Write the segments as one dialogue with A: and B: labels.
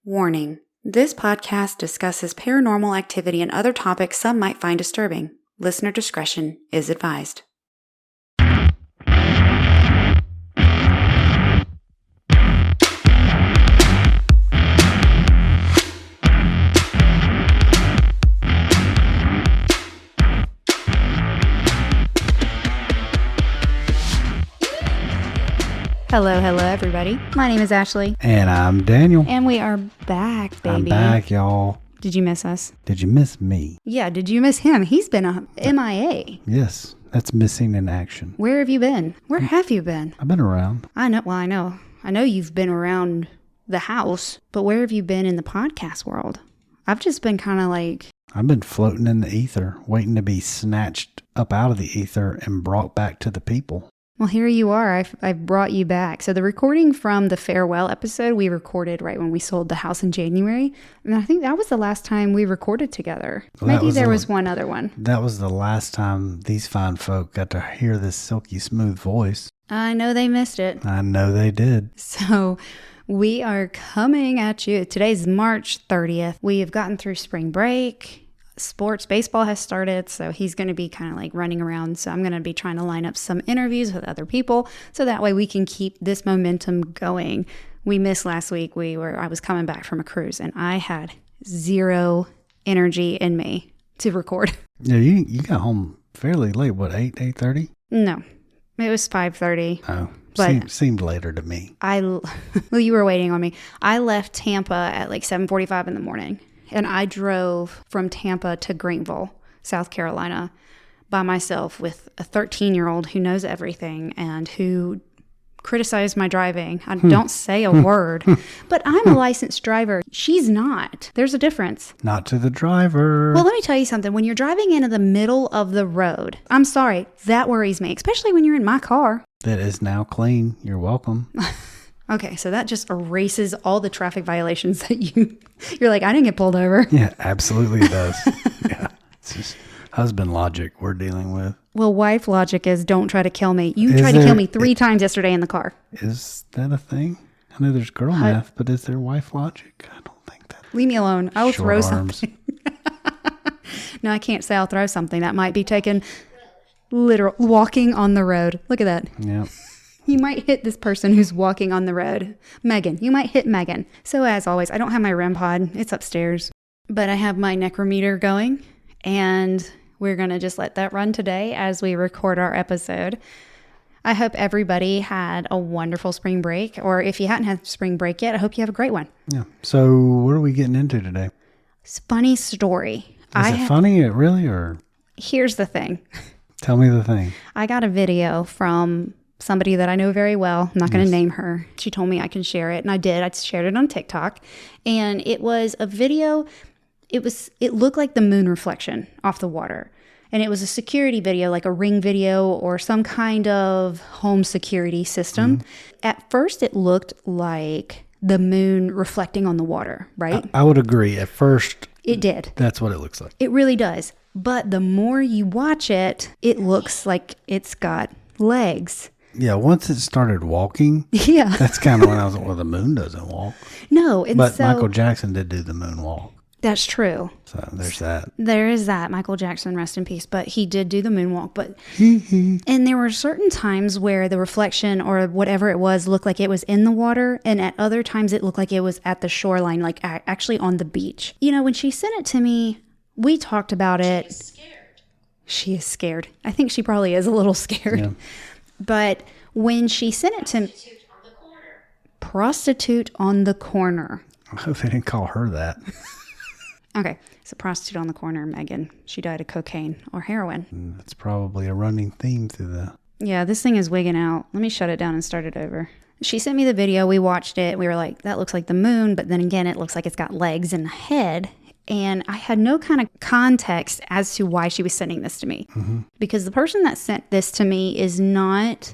A: Warning. This podcast discusses paranormal activity and other topics some might find disturbing. Listener discretion is advised. Hello, everybody. My name is Ashley.
B: And I'm Daniel.
A: And we are back, baby.
B: I'm back, y'all.
A: Did you miss us?
B: Did you miss me?
A: Yeah, did you miss him? He's been a MIA.
B: Yes, that's missing in action.
A: Where have you been? Where have you been?
B: I've been around.
A: I know. I know you've been around the house, but where have you been in the podcast world? I've just been kind of like...
B: I've been floating in the ether, waiting to be snatched up out of the ether and brought back to the people.
A: Well, here you are. I've brought you back. So the recording from the farewell episode we recorded right when we sold the house in January. And I think that was the last time we recorded together.
B: Well,
A: Maybe there was one other one.
B: That was the last time these fine folk got to hear this silky smooth voice.
A: I know they missed it.
B: I know they did.
A: So we are coming at you. Today's March 30th. We have gotten through spring break. Sports, baseball has started, so he's going to be kind of like running around. So I'm going to be trying to line up some interviews with other people so that way we can keep this momentum going. We missed last week. I was coming back from a cruise and I had zero energy in me to record. Yeah,
B: you got home fairly late. What, 8:30?
A: No, it was 5:30.
B: Oh, but seemed later to me.
A: Well, you were waiting on me. I left Tampa at like 7:45 in the morning. And I drove from Tampa to Greenville, South Carolina, by myself with a 13-year-old who knows everything and who criticized my driving. I don't say a word, but I'm a licensed driver. She's not. There's a difference.
B: Not to the driver.
A: Well, let me tell you something. When you're driving into the middle of the road, I'm sorry, that worries me, especially when you're in my car.
B: That is now clean. You're welcome.
A: Okay, so that just erases all the traffic violations that you're like, I didn't get pulled over.
B: Yeah, absolutely it does. Yeah, it's just husband logic we're dealing with.
A: Well, wife logic is don't try to kill me. You tried to kill me 3 times yesterday in the car.
B: Is that a thing? I know there's girl math, but is there wife logic? I don't think that.
A: Leave me alone. I'll throw
B: arms.
A: something. No, I can't say I'll throw something. That might be taken literal. Walking on the road. Look at that.
B: Yeah.
A: You might hit this person who's walking on the road. Megan. You might hit Megan. So as always, I don't have my REM pod. It's upstairs. But I have my necrometer going. And we're going to just let that run today as we record our episode. I hope everybody had a wonderful spring break. Or if you hadn't had spring break yet, I hope you have a great one.
B: Yeah. So what are we getting into today?
A: It's a funny story.
B: Is it funny? Really? Or
A: here's the thing.
B: Tell me the thing.
A: I got a video from somebody that I know very well. I'm not going to name her. She told me I can share it, and I did. I shared it on TikTok, and it was a video. It looked like the moon reflection off the water, and it was a security video, like a Ring video or some kind of home security system. At first, it looked like the moon reflecting on the water, right?
B: I would agree. At first,
A: it did.
B: That's what it looks like.
A: It really does. But the more you watch it, it looks like it's got legs.
B: Yeah, once it started walking,
A: yeah,
B: that's kind of when I was like, well, the moon doesn't walk.
A: No,
B: but Michael Jackson did do the moon walk.
A: That's true.
B: So there's that.
A: There is that. Michael Jackson, rest in peace. But he did do the moonwalk. But and there were certain times where the reflection or whatever it was looked like it was in the water, and at other times it looked like it was at the shoreline, like actually on the beach. You know, when she sent it to me, we talked about it. She is scared. I think she probably is a little scared. Yeah. But when she sent it to me, prostitute on the corner.
B: I hope they didn't call her that.
A: Okay, so prostitute on the corner, Megan. She died of cocaine or heroin.
B: That's probably a running theme through the...
A: Yeah, this thing is wigging out. Let me shut it down and start it over. She sent me the video. We watched it. We were like, that looks like the moon. But then again, it looks like it's got legs and a head. And I had no kind of context as to why she was sending this to me. Because the person that sent this to me is not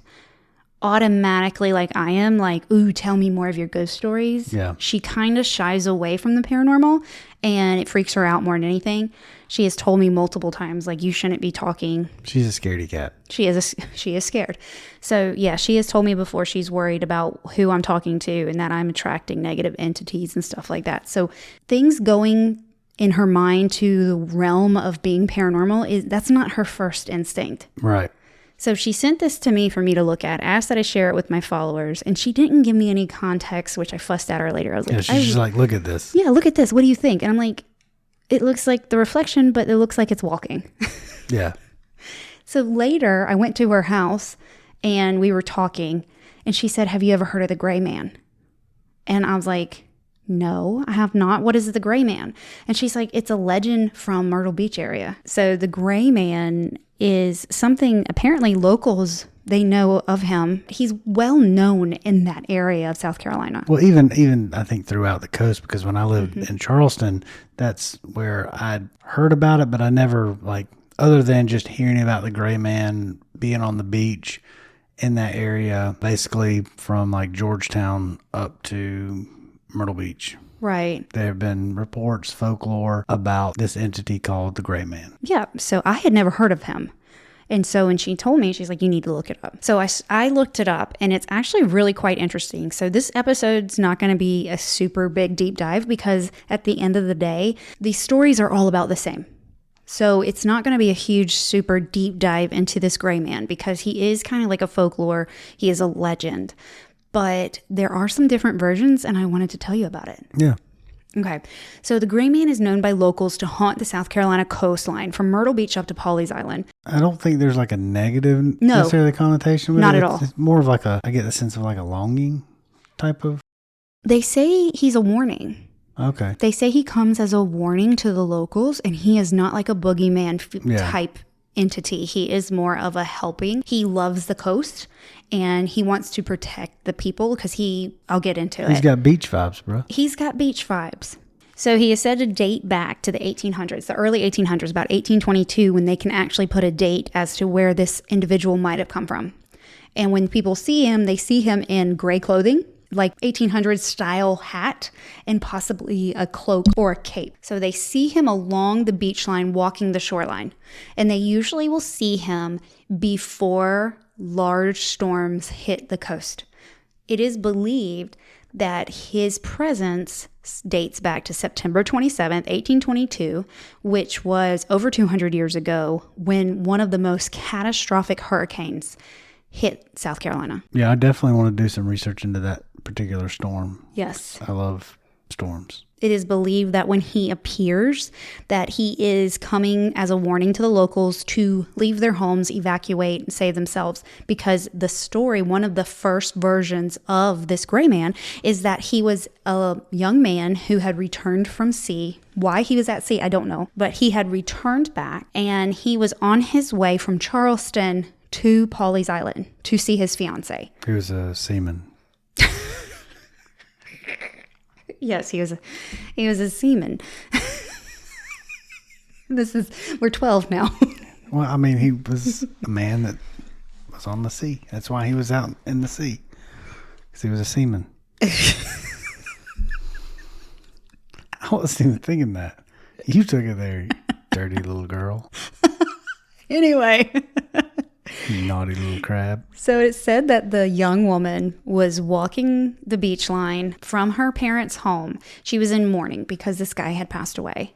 A: automatically, like I am, like, ooh, tell me more of your ghost stories.
B: Yeah.
A: She kind of shies away from the paranormal, and it freaks her out more than anything. She has told me multiple times, like, you shouldn't be talking.
B: She's a scaredy cat.
A: She is scared. So yeah, she has told me before she's worried about who I'm talking to and that I'm attracting negative entities and stuff like that. So things going in her mind to the realm of being paranormal, that's not her first instinct.
B: Right.
A: So she sent this to me for me to look at, asked that I share it with my followers, and she didn't give me any context, which I fussed at her later. I was like,
B: she's just like, look at this.
A: Yeah, look at this. What do you think? And I'm like, it looks like the reflection, but it looks like it's walking.
B: Yeah.
A: So later, I went to her house, and we were talking, and she said, have you ever heard of the gray man? And I was like, no, I have not. What is the gray man? And she's like, it's a legend from Myrtle Beach area. So the gray man is something apparently locals, they know of him. He's well known in that area of South Carolina.
B: Well, even I think throughout the coast, because when I lived in Charleston, that's where I'd heard about it, but I never, like, other than just hearing about the gray man being on the beach in that area, basically from like Georgetown up to Myrtle Beach.
A: Right.
B: There have been reports, folklore about this entity called the Gray Man.
A: Yeah. So I had never heard of him. And so when she told me, she's like, you need to look it up. So I looked it up, and it's actually really quite interesting. So this episode's not going to be a super big deep dive because at the end of the day, these stories are all about the same. So it's not going to be a huge, super deep dive into this gray man because he is kind of like a folklore. He is a legend. But there are some different versions, and I wanted to tell you about it.
B: Yeah.
A: Okay. So the gray man is known by locals to haunt the South Carolina coastline from Myrtle Beach up to Pawleys Island.
B: I don't think there's like a negative necessarily connotation with
A: not
B: it.
A: at all.
B: It's more of like I get the sense of like a longing type of.
A: They say he's a warning.
B: Okay.
A: They say he comes as a warning to the locals, and he is not like a boogeyman type entity. He is more of a helping. He loves the coast, and he wants to protect the people because I'll get into it.
B: He's got beach vibes, bro.
A: He's got beach vibes. So he is said to date back to the 1800s, the early 1800s, about 1822, when they can actually put a date as to where this individual might have come from. And when people see him, they see him in gray clothing, like 1800s style hat, and possibly a cloak or a cape. So they see him along the beach line walking the shoreline. And they usually will see him before large storms hit the coast. It is believed that his presence dates back to September 27th, 1822, which was over 200 years ago when one of the most catastrophic hurricanes hit South Carolina.
B: Yeah, I definitely want to do some research into that particular storm.
A: Yes.
B: I love storms.
A: It is believed that when he appears, that he is coming as a warning to the locals to leave their homes, evacuate, and save themselves. Because the story, one of the first versions of this gray man, is that he was a young man who had returned from sea. Why he was at sea, I don't know. But he had returned back, and he was on his way from Charleston to Pawleys Island to see his fiance.
B: He was a seaman.
A: Yes, he was a seaman. We're 12 now.
B: Well, I mean, he was a man that was on the sea. That's why he was out in the sea. Because he was a seaman. I wasn't even thinking that. You took it there, you dirty little girl.
A: Anyway.
B: You naughty little crab.
A: So it said that the young woman was walking the beach line from her parents' home. She was in mourning because this guy had passed away.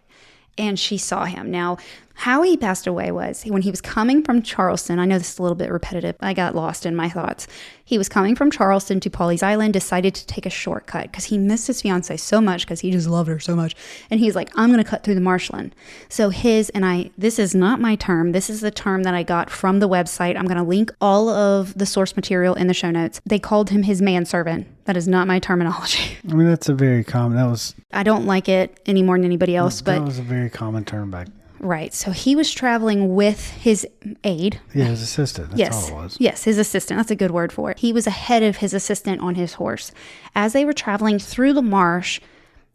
A: And she saw him. Now, how he passed away was when he was coming from Charleston. I know this is a little bit repetitive. I got lost in my thoughts. He was coming from Charleston to Pawleys Island, decided to take a shortcut because he missed his fiance so much because he just loved her so much. And he's like, I'm going to cut through the marshland. So this is not my term. This is the term that I got from the website. I'm going to link all of the source material in the show notes. They called him his manservant. That is not my terminology.
B: I mean, that's a very common,
A: I don't like it any more than anybody else, but
B: that was a very common term back.
A: Right. So he was traveling with his aide.
B: Yeah, his assistant. That's all it was.
A: Yes, his assistant. That's a good word for it. He was ahead of his assistant on his horse. As they were traveling through the marsh,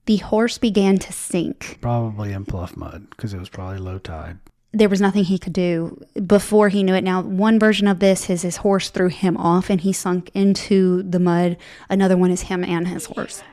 A: the horse began to sink.
B: Probably in pluff mud because it was probably low tide.
A: there was nothing he could do before he knew it. Now, one version of this is his horse threw him off and he sunk into the mud. Another one is him and his horse.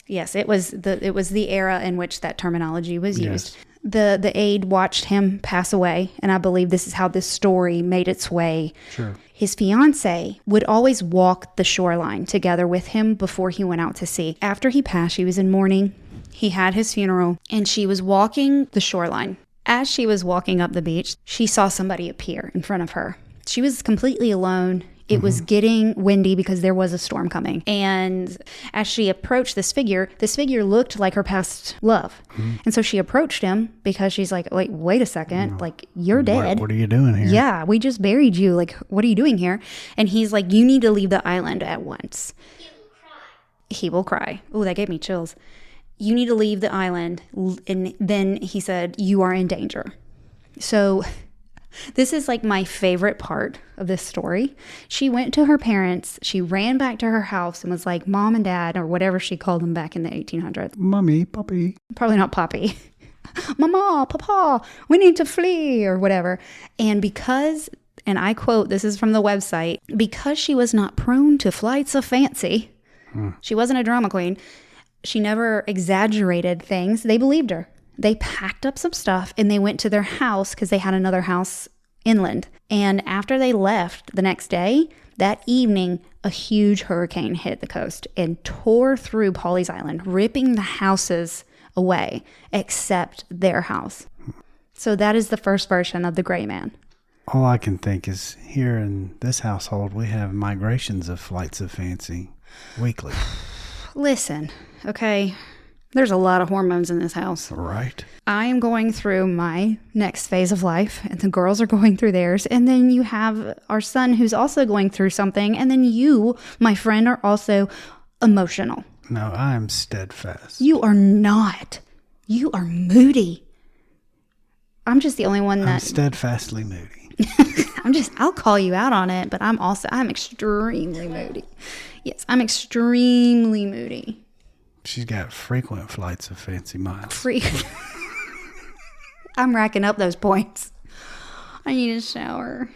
A: Yes, it was the era in which that terminology was used. Yes. The aide watched him pass away, and I believe this is how this story made its way.
B: Sure.
A: His fiance would always walk the shoreline together with him before he went out to sea. After he passed, she was in mourning. He had his funeral, and she was walking the shoreline. As she was walking up the beach, she saw somebody appear in front of her. She was completely alone. It was getting windy because there was a storm coming. And as she approached this figure looked like her past love. And so she approached him because she's like, wait a second. Like, you're dead.
B: What are you doing here?
A: Yeah, we just buried you. Like, what are you doing here? And he's like, you need to leave the island at once. He will cry. Oh, that gave me chills. You need to leave the island. And then he said, you are in danger. So this is like my favorite part of this story. She went to her parents. She ran back to her house and was like, Mom and Dad, or whatever she called them back in the 1800s.
B: Mommy, Poppy.
A: Probably not Poppy. Mama, Papa, we need to flee, or whatever. And because, and I quote, this is from the website, because she was not prone to flights of fancy, she wasn't a drama queen, she never exaggerated things, they believed her. They packed up some stuff and they went to their house because they had another house inland. And after they left the next day, that evening, a huge hurricane hit the coast and tore through Pawleys Island, ripping the houses away except their house. So that is the first version of the gray man.
B: All I can think is here in this household, we have migrations of flights of fancy weekly.
A: Listen, okay? There's a lot of hormones in this house.
B: Right.
A: I am going through my next phase of life, and the girls are going through theirs. And then you have our son who's also going through something. And then you, my friend, are also emotional.
B: No, I am steadfast.
A: You are not. You are moody. I'm just the only one that...
B: I'm steadfastly moody.
A: I'll call you out on it, but I'm extremely moody. Yes, I'm extremely moody.
B: She's got frequent flights of fancy miles.
A: I'm racking up those points. I need a shower.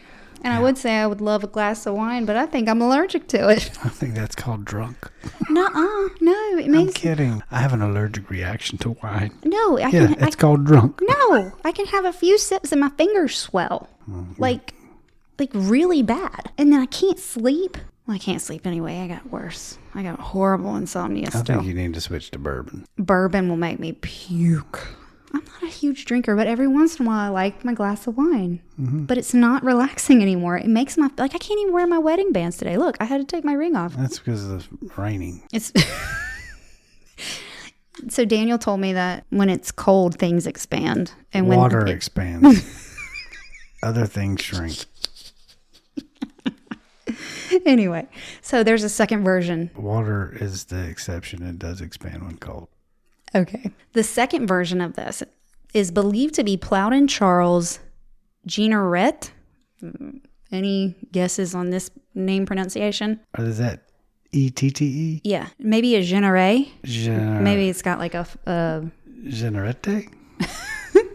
A: And I would say I would love a glass of wine, but I think I'm allergic to it.
B: I think that's called drunk.
A: No, it makes...
B: I'm kidding. I have an allergic reaction to wine.
A: No,
B: it's called drunk.
A: No, I can have a few sips and my fingers swell. Like really bad. And then I can't sleep. Well, I can't sleep anyway. I got worse. I got horrible insomnia still.
B: I think you need to switch to bourbon.
A: Bourbon will make me puke. I'm not a huge drinker, but every once in a while I like my glass of wine. But it's not relaxing anymore. It makes I can't even wear my wedding bands today. Look, I had to take my ring off.
B: That's because of the raining.
A: So Daniel told me that when it's cold, things expand. And
B: Water expands. Other things shrink.
A: Anyway, so there's a second version.
B: Water is the exception. It does expand when cold.
A: Okay. The second version of this is believed to be Plowden Charles Jeanneret. Any guesses on this name pronunciation?
B: Or is that E-T-T-E?
A: Yeah. Maybe a Jeanneret.
B: Maybe
A: it's got like a...
B: Jeanneret?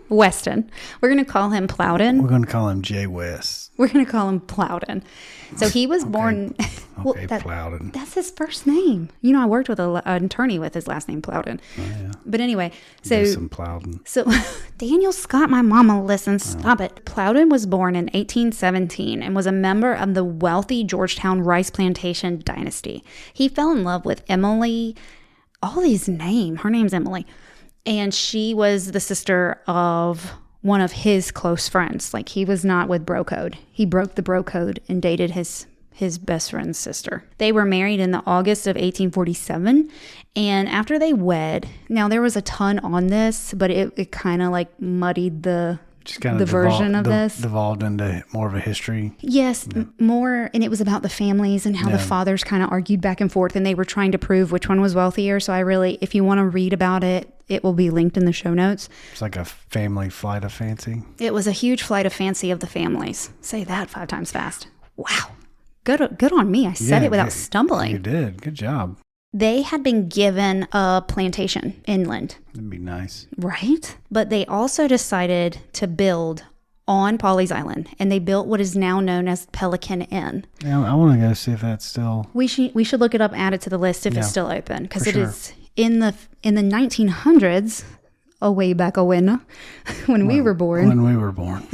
A: Weston. We're going to call him Plowden.
B: We're going to call him Jay West.
A: We're going to call him Plowden. So he was born...
B: Plowden.
A: That's his first name. You know, I worked with an attorney with his last name, Plowden. Oh, yeah. But anyway, so...
B: Some Plowden.
A: So Daniel Scott, my mama, listen, stop it. Plowden was born in 1817 and was a member of the wealthy Georgetown rice plantation dynasty. He fell in love with Emily... All these names. Her name's Emily. And she was the sister of one of his close friends. Like, he was not with bro code. He broke the bro code and dated his best friend's sister. They were married in the August of 1847. And after they wed, now there was a ton on this, but it kind of like muddied the version of this.
B: Devolved into more of a history.
A: Yes, more. And it was about the families and how the fathers kind of argued back and forth. And they were trying to prove which one was wealthier. So if you want to read about it, it will be linked in the show notes.
B: It's like a family flight of fancy.
A: It was a huge flight of fancy of the families. Say that 5 times fast. Wow. Good on me. I said it without stumbling.
B: You did. Good job.
A: They had been given a plantation inland.
B: That'd be nice.
A: Right? But they also decided to build on Pawleys Island, and they built what is now known as Pelican Inn.
B: Yeah, I want to go see if that's still...
A: We should look it up, add it to the list if it's still open, because it
B: sure.
A: is in the 1900s, way back when we were born.
B: When we were born.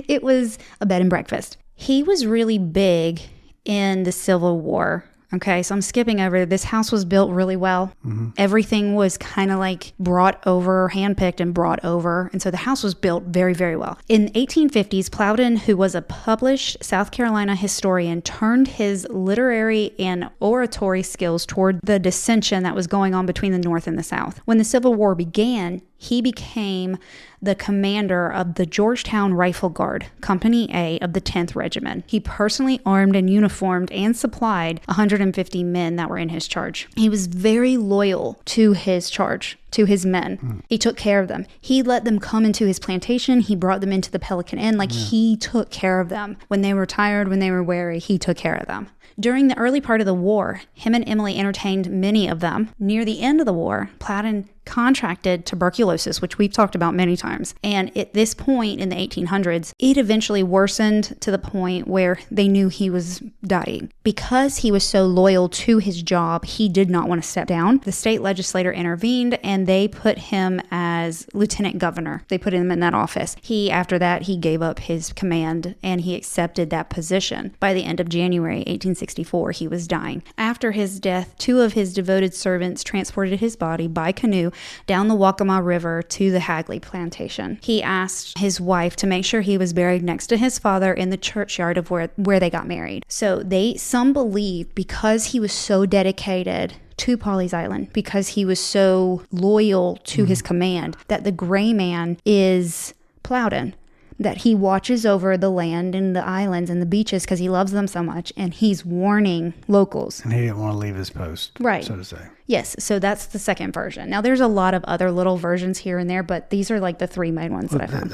A: It was a bed and breakfast. He was really big in the Civil War. Okay, so I'm skipping over. This house was built really well. Mm-hmm. Everything was kind of like brought over, handpicked and brought over. And so the house was built very, very well. In the 1850s, Plowden, who was a published South Carolina historian, turned his literary and oratory skills toward the dissension that was going on between the North and the South. When the Civil War began, he became the commander of the Georgetown Rifle Guard, Company A of the 10th Regiment. He personally armed and uniformed and supplied 150 men that were in his charge. He was very loyal to his charge, to his men. He took care of them. He let them come into his plantation. He brought them into the Pelican Inn. He took care of them. When they were tired, when they were weary, he took care of them. During the early part of the war, him and Emily entertained many of them. Near the end of the war, Plowden contracted tuberculosis, which we've talked about many times. And at this point in the 1800s, it eventually worsened to the point where they knew he was dying. Because he was so loyal to his job, he did not want to step down. The state legislature intervened and they put him as lieutenant governor. They put him in that office. After that, he gave up his command and he accepted that position. By the end of January 1864, he was dying. After his death, 2 of his devoted servants transported his body by canoe down the Waccamaw River to the Hagley plantation. He asked his wife to make sure he was buried next to his father in the churchyard of where they got married. So some believe because he was so dedicated to Pawleys Island, because he was so loyal to his command, that the gray man is Plowden. That he watches over the land and the islands and the beaches because he loves them so much, and he's warning locals.
B: And he didn't want to leave his post,
A: right?
B: So to say.
A: Yes, so that's the second version. Now, there's a lot of other little versions here and there, but these are like the 3 main ones that I found.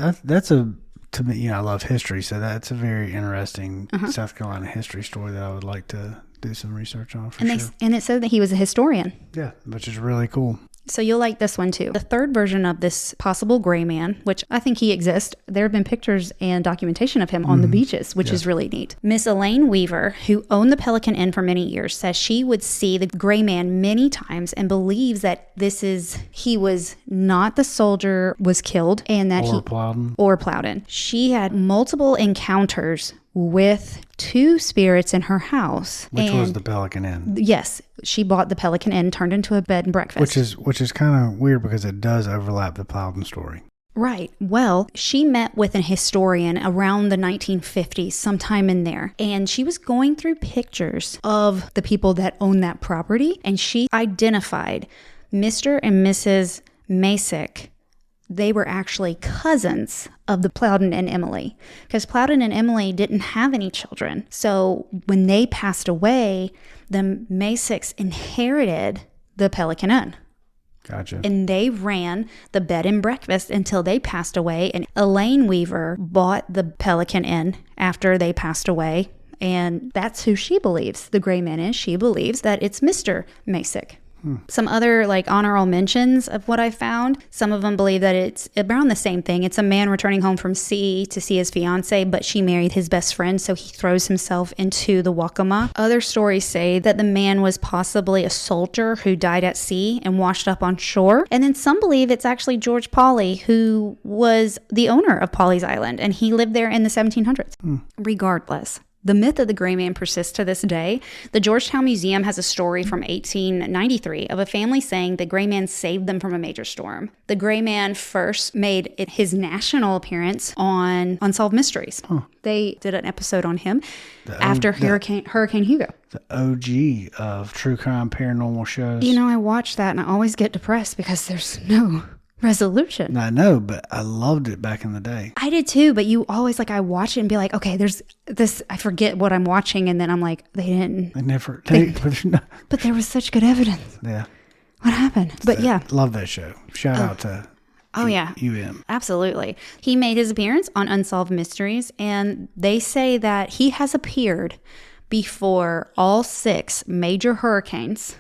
B: To me, I love history, so that's a very interesting South Carolina history story that I would like to do some research on for sure.
A: And it said that he was a historian.
B: Yeah, which is really cool.
A: So you'll like this one too. The third version of this possible gray man, which I think he exists, there have been pictures and documentation of him on the beaches, which is really neat. Miss Elaine Weaver, who owned the Pelican Inn for many years, says she would see the gray man many times and believes that he was not the soldier was killed and that Plowden. She had multiple encounters with 2 spirits in her house.
B: Which was the Pelican Inn.
A: Yes. She bought the Pelican Inn, turned into a bed and breakfast.
B: Which is kind of weird because it does overlap the Plowden story.
A: Right. Well, she met with an historian around the 1950s, sometime in there. And she was going through pictures of the people that own that property. And she identified Mr. and Mrs. Masick. They were actually cousins of the Plowden and Emily, because Plowden and Emily didn't have any children. So when they passed away, the Masicks inherited the Pelican Inn.
B: Gotcha.
A: And they ran the bed and breakfast until they passed away. And Elaine Weaver bought the Pelican Inn after they passed away. And that's who she believes the gray man is. She believes that it's Mr. Masick. Some other honorable mentions of what I found. Some of them believe that it's around the same thing. It's a man returning home from sea to see his fiance, but she married his best friend, so he throws himself into the Waccamaw. Other stories say that the man was possibly a soldier who died at sea and washed up on shore. And then some believe it's actually George Pawley, who was the owner of Pawleys Island, and he lived there in the 1700s. Regardless, the myth of the gray man persists to this day. The Georgetown Museum has a story from 1893 of a family saying the gray man saved them from a major storm. The gray man first made his national appearance on Unsolved Mysteries. They did an episode on him after Hurricane Hugo.
B: The OG of true crime paranormal shows.
A: I watch that and I always get depressed because there's no resolution.
B: I know, but I loved it back in the day.
A: I did too, but you always I watch it and be like, okay, there's this, I forget what I'm watching, and then I'm like, but there was such good evidence.
B: Yeah.
A: What happened? But yeah.
B: Love that show. Shout out to UM.
A: Absolutely. He made his appearance on Unsolved Mysteries, and they say that he has appeared before all 6 major hurricanes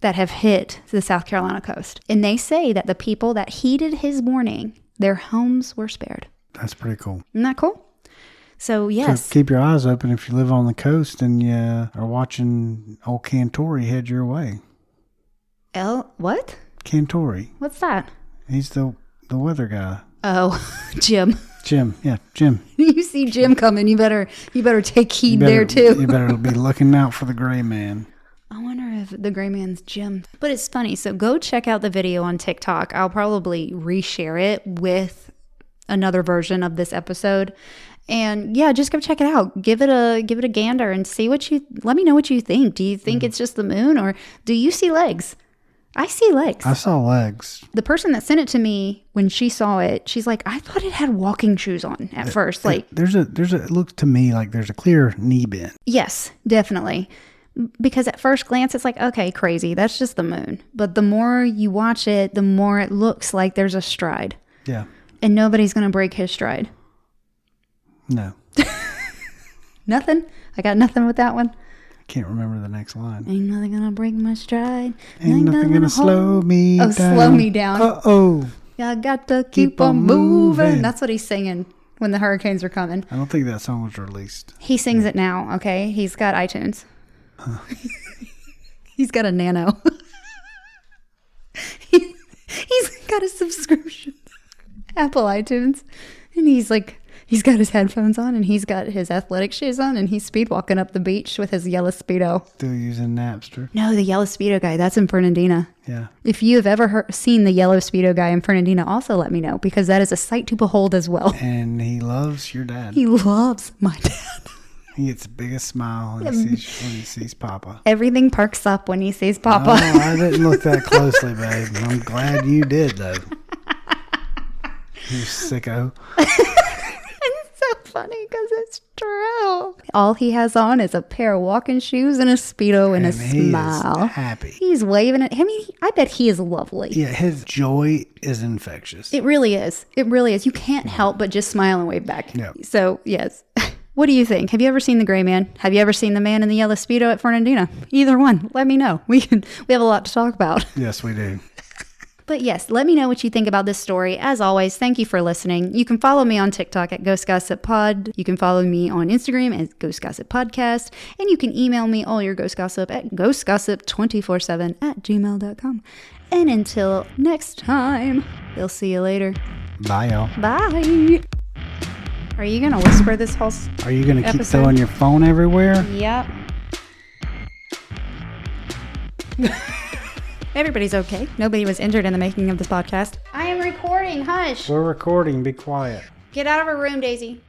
A: that have hit the South Carolina coast. And they say that the people that heeded his warning, their homes were spared.
B: That's pretty cool.
A: Isn't that cool? So, yes.
B: So keep your eyes open if you live on the coast and you are watching old Cantori head your way.
A: What?
B: Cantori.
A: What's that?
B: He's the weather guy.
A: Oh, Jim.
B: Jim.
A: You see Jim coming, you better take heed there too.
B: You better be looking out for the gray man.
A: I wonder if the gray man's Jim. But it's funny. So go check out the video on TikTok. I'll probably reshare it with another version of this episode. And yeah, just go check it out. Give it a gander and let me know what you think. Do you think it's just the moon, or do you see legs? I see legs.
B: I saw legs.
A: The person that sent it to me, when she saw it, she's like, I thought it had walking shoes on at first. Like,
B: it looks to me like there's a clear knee bend.
A: Yes, definitely. Because at first glance, it's like, okay, crazy. That's just the moon. But the more you watch it, the more it looks like there's a stride.
B: Yeah.
A: And nobody's going to break his stride.
B: No.
A: Nothing? I got nothing with that one.
B: Can't remember the next line.
A: Ain't nothing gonna break my stride.
B: Ain't nothing gonna slow me down.
A: Oh, slow me down.
B: Uh-oh.
A: I got to keep on moving. That's what he's singing when the hurricanes are coming.
B: I don't think that song was released.
A: He sings it now, okay? He's got iTunes. Huh. He's got a Nano. He's got a subscription. Apple iTunes. And he's got his headphones on and he's got his athletic shoes on and he's speed walking up the beach with his yellow Speedo.
B: Still using Napster?
A: No, the yellow Speedo guy. That's in Fernandina.
B: Yeah.
A: If you have ever seen the yellow Speedo guy in Fernandina, also let me know, because that is a sight to behold as well.
B: And he loves your dad.
A: He loves my dad.
B: He gets the biggest smile when he sees Papa.
A: Everything perks up when he sees Papa.
B: Oh, I didn't look that closely, babe. I'm glad you did, though. You sicko.
A: It's so funny because it's true. All he has on is a pair of walking shoes and a Speedo and a smile.
B: Is happy.
A: He's waving it. I mean, I bet he is lovely.
B: Yeah, his joy is infectious.
A: It really is. It really is. You can't help but just smile and wave back.
B: Yeah.
A: So, yes. What do you think? Have you ever seen the gray man? Have you ever seen the man in the yellow Speedo at Fernandina? Either one. Let me know. We have a lot to talk about.
B: Yes, we do.
A: But yes, let me know what you think about this story. As always, thank you for listening. You can follow me on TikTok at Ghost Gossip Pod. You can follow me on Instagram at Ghost Gossip Podcast. And you can email me all your Ghost Gossip at ghostgossip247@gmail.com. And until next time, we'll see you later.
B: Bye, y'all.
A: Bye. Are you going to whisper this whole
B: Are you going to keep
A: episode?
B: throwing your phone everywhere?
A: Yep. Everybody's okay. Nobody was injured in the making of this podcast. I am recording. Hush.
B: We're recording. Be quiet.
A: Get out of her room, Daisy.